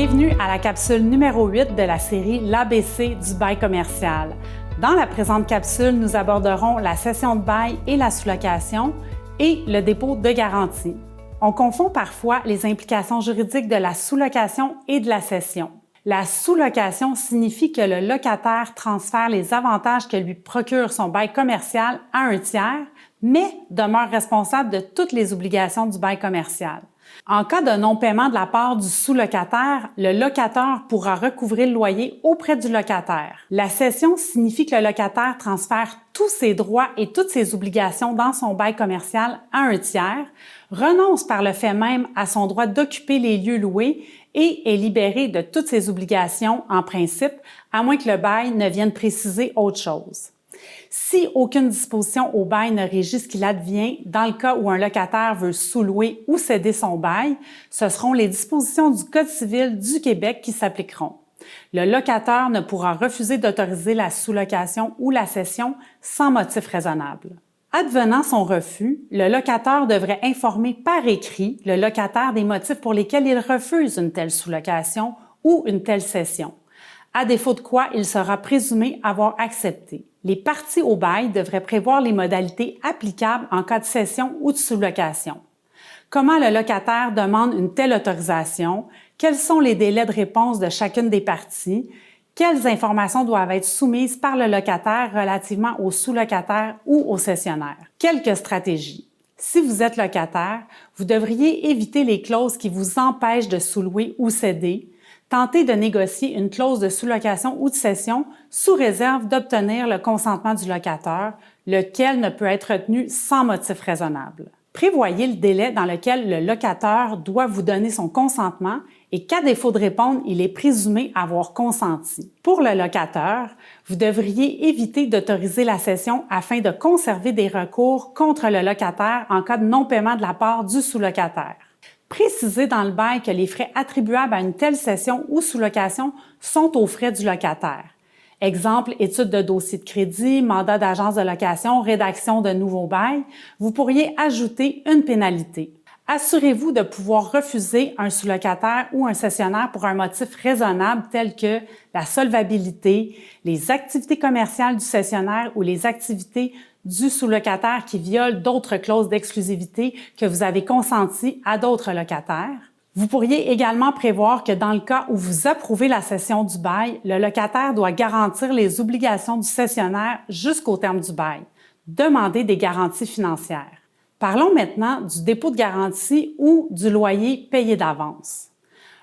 Bienvenue à la capsule numéro 8 de la série l'ABC du bail commercial. Dans la présente capsule, nous aborderons la cession de bail et la sous-location et le dépôt de garantie. On confond parfois les implications juridiques de la sous-location et de la cession. La sous-location signifie que le locataire transfère les avantages que lui procure son bail commercial à un tiers, mais demeure responsable de toutes les obligations du bail commercial. En cas de non-paiement de la part du sous-locataire, le locateur pourra recouvrer le loyer auprès du locataire. La cession signifie que le locataire transfère tous ses droits et toutes ses obligations dans son bail commercial à un tiers, renonce par le fait même à son droit d'occuper les lieux loués et est libéré de toutes ses obligations en principe, à moins que le bail ne vienne préciser autre chose. Si aucune disposition au bail ne régit ce qu'il advient, dans le cas où un locataire veut sous-louer ou céder son bail, ce seront les dispositions du Code civil du Québec qui s'appliqueront. Le locataire ne pourra refuser d'autoriser la sous-location ou la cession sans motif raisonnable. Advenant son refus, le locataire devrait informer par écrit le locataire des motifs pour lesquels il refuse une telle sous-location ou une telle cession, à défaut de quoi il sera présumé avoir accepté. Les parties au bail devraient prévoir les modalités applicables en cas de cession ou de sous-location. Comment le locataire demande une telle autorisation? Quels sont les délais de réponse de chacune des parties? Quelles informations doivent être soumises par le locataire relativement au sous-locataire ou au cessionnaire? Quelques stratégies. Si vous êtes locataire, vous devriez éviter les clauses qui vous empêchent de sous-louer ou céder. Tentez de négocier une clause de sous-location ou de cession sous réserve d'obtenir le consentement du locataire, lequel ne peut être retenu sans motif raisonnable. Prévoyez le délai dans lequel le locataire doit vous donner son consentement et qu'à défaut de répondre, il est présumé avoir consenti. Pour le locataire, vous devriez éviter d'autoriser la cession afin de conserver des recours contre le locataire en cas de non-paiement de la part du sous-locataire. Précisez dans le bail que les frais attribuables à une telle cession ou sous-location sont aux frais du locataire. Exemple, étude de dossier de crédit, mandat d'agence de location, rédaction de nouveaux bails. Vous pourriez ajouter une pénalité. Assurez-vous de pouvoir refuser un sous-locataire ou un cessionnaire pour un motif raisonnable tel que la solvabilité, les activités commerciales du cessionnaire ou les activités du sous-locataire qui violent d'autres clauses d'exclusivité que vous avez consenties à d'autres locataires. Vous pourriez également prévoir que dans le cas où vous approuvez la cession du bail, le locataire doit garantir les obligations du cessionnaire jusqu'au terme du bail. Demandez des garanties financières. Parlons maintenant du dépôt de garantie ou du loyer payé d'avance.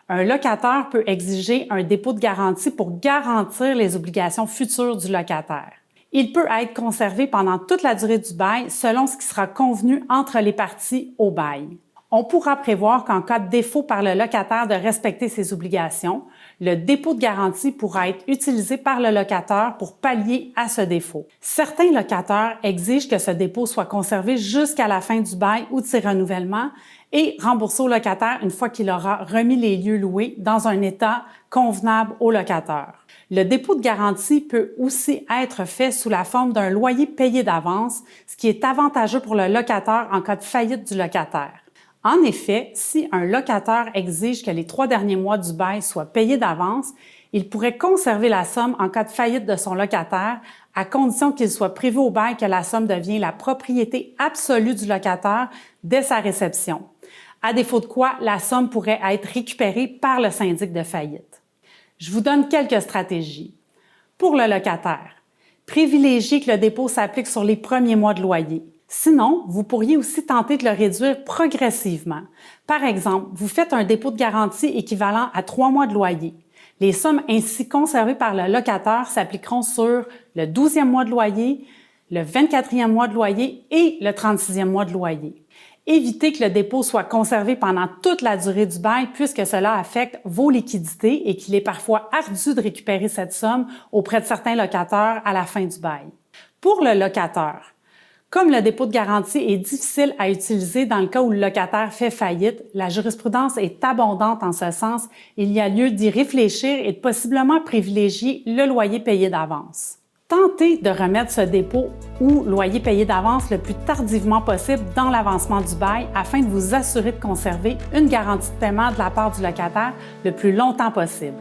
Un locataire peut exiger un dépôt de garantie pour garantir les obligations futures du locataire. Il peut être conservé pendant toute la durée du bail selon ce qui sera convenu entre les parties au bail. On pourra prévoir qu'en cas de défaut par le locataire de respecter ses obligations, le dépôt de garantie pourra être utilisé par le locataire pour pallier à ce défaut. Certains locataires exigent que ce dépôt soit conservé jusqu'à la fin du bail ou de ses renouvellements et remboursé au locataire une fois qu'il aura remis les lieux loués dans un état convenable au locataire. Le dépôt de garantie peut aussi être fait sous la forme d'un loyer payé d'avance, ce qui est avantageux pour le locataire en cas de faillite du locataire. En effet, si un locataire exige que les 3 derniers mois du bail soient payés d'avance, il pourrait conserver la somme en cas de faillite de son locataire, à condition qu'il soit prévu au bail que la somme devient la propriété absolue du locataire dès sa réception, à défaut de quoi la somme pourrait être récupérée par le syndic de faillite. Je vous donne quelques stratégies. Pour le locataire, privilégiez que le dépôt s'applique sur les premiers mois de loyer. Sinon, vous pourriez aussi tenter de le réduire progressivement. Par exemple, vous faites un dépôt de garantie équivalent à 3 mois de loyer. Les sommes ainsi conservées par le locataire s'appliqueront sur le 12e mois de loyer, le 24e mois de loyer et le 36e mois de loyer. Évitez que le dépôt soit conservé pendant toute la durée du bail puisque cela affecte vos liquidités et qu'il est parfois ardu de récupérer cette somme auprès de certains locataires à la fin du bail. Pour le locataire, comme le dépôt de garantie est difficile à utiliser dans le cas où le locataire fait faillite, la jurisprudence est abondante en ce sens. Il y a lieu d'y réfléchir et de possiblement privilégier le loyer payé d'avance. Tentez de remettre ce dépôt ou loyer payé d'avance le plus tardivement possible dans l'avancement du bail afin de vous assurer de conserver une garantie de paiement de la part du locataire le plus longtemps possible.